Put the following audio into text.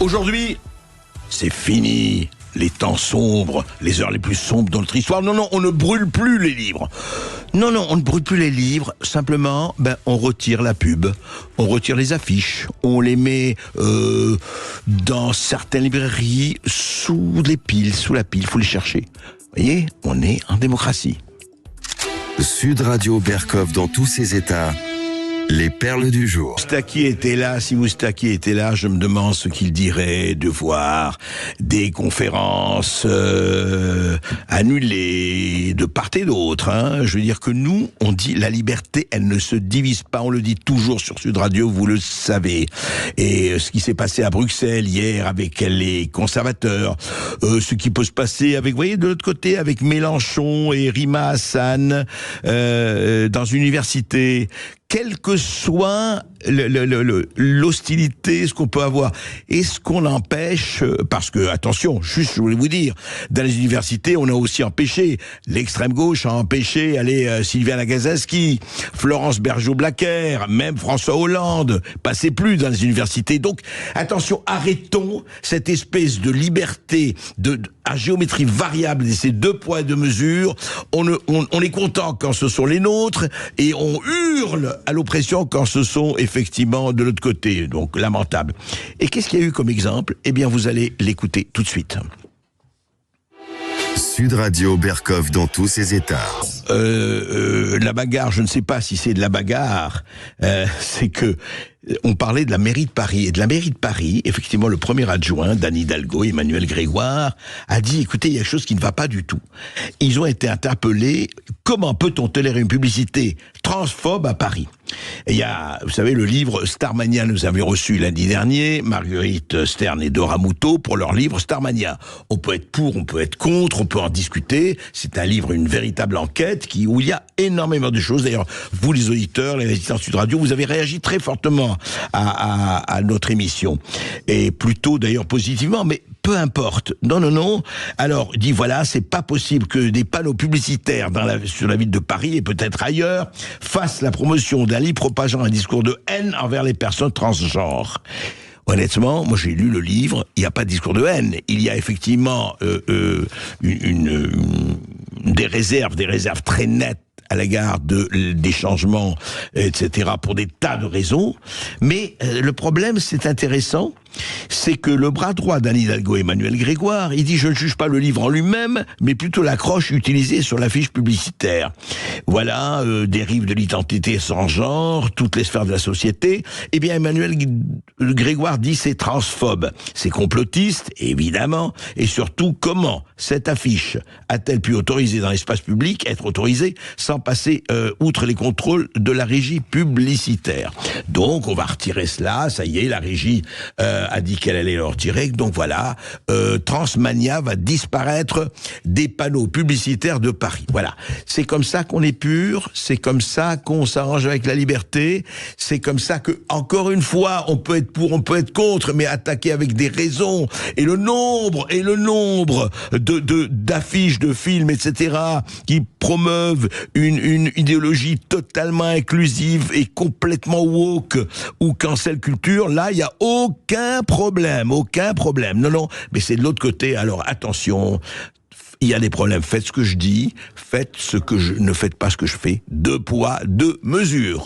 Aujourd'hui, c'est fini. Les temps sombres, les heures les plus sombres de notre histoire. Non, on ne brûle plus les livres. Non, on ne brûle plus les livres. Simplement, on retire la pub, on retire les affiches, on les met dans certaines librairies sous la pile. Il faut les chercher. Vous voyez, on est en démocratie. Sud Radio Berkov dans tous ses états. Les perles du jour. Moustaki était là, si Moustaki était là, je me demande ce qu'il dirait de voir des conférences annulées de part et d'autre. Je veux dire que nous, on dit la liberté, elle ne se divise pas, on le dit toujours sur Sud Radio, vous le savez. Et ce qui s'est passé à Bruxelles hier avec les conservateurs, ce qui peut se passer avec, vous voyez, de l'autre côté, avec Mélenchon et Rima Hassan dans une université, quelle que soit l'hostilité, ce qu'on peut avoir, est-ce qu'on empêche, parce que, attention, juste je voulais vous dire, dans les universités, on a aussi empêché, l'extrême gauche a empêché, Sylviane Agazaski, Florence Bergeau-Blaquer, même François Hollande, passez plus dans les universités. Donc, attention, arrêtons cette espèce de liberté à géométrie variable, et ces deux poids et deux mesures. On est content quand ce sont les nôtres, et on hurle à l'oppression quand ce sont effectivement de l'autre côté, donc lamentable. Et qu'est-ce qu'il y a eu comme exemple ? Eh bien, vous allez l'écouter tout de suite. Sud Radio Berkov dans tous ses états. La bagarre, je ne sais pas si c'est de la bagarre, c'est que on parlait de la mairie de Paris. Et de la mairie de Paris, effectivement, le premier adjoint, d'Anne Hidalgo, Emmanuel Grégoire, a dit, écoutez, il y a quelque chose qui ne va pas du tout. Ils ont été interpellés. Comment peut-on tolérer une publicité transphobe à Paris ? Et il y a, vous savez, le livre Starmania, nous avions reçu lundi dernier, Marguerite Stern et Dora Muto, pour leur livre Starmania. On peut être pour, on peut être contre, on peut en discuter. C'est un livre, une véritable enquête où il y a énormément de choses. D'ailleurs, vous les auditeurs, les résidents de Sud Radio, vous avez réagi très fortement à notre émission. Et plutôt d'ailleurs positivement, mais peu importe. Non. Alors, dit voilà, c'est pas possible que des panneaux publicitaires sur la ville de Paris et peut-être ailleurs fassent la promotion d'un livre propageant un discours de haine envers les personnes transgenres. Honnêtement, moi j'ai lu le livre, il n'y a pas de discours de haine. Il y a effectivement des réserves très nettes à l'égard des changements, etc., pour des tas de raisons. Mais le problème, c'est intéressant, c'est que le bras droit d'Anne Hidalgo, Emmanuel Grégoire, il dit « Je ne juge pas le livre en lui-même, mais plutôt l'accroche utilisée sur l'affiche publicitaire. » Voilà, dérive de l'identité sans genre, toutes les sphères de la société. Eh bien, Emmanuel Grégoire dit « C'est transphobe, c'est complotiste, évidemment, et surtout, comment cette affiche a-t-elle pu autoriser dans l'espace public, être autorisée, sans passer outre les contrôles de la régie publicitaire. » Donc, on va retirer cela, ça y est, la régie a dit qu'elle allait le retirer, donc voilà, Transmania va disparaître des panneaux publicitaires de Paris. Voilà, c'est comme ça qu'on est pur, c'est comme ça qu'on s'arrange avec la liberté, c'est comme ça que, encore une fois, on peut être pour, on peut être contre, mais attaquer avec des raisons, et le nombre d'affiches, de films, etc., qui promeuvent une idéologie totalement inclusive et complètement woke ou cancel culture, là, il n'y a aucun problème. Non, mais c'est de l'autre côté, alors attention, il y a des problèmes. Faites ce que je dis, ne faites pas ce que je fais. 2 poids, 2 mesures.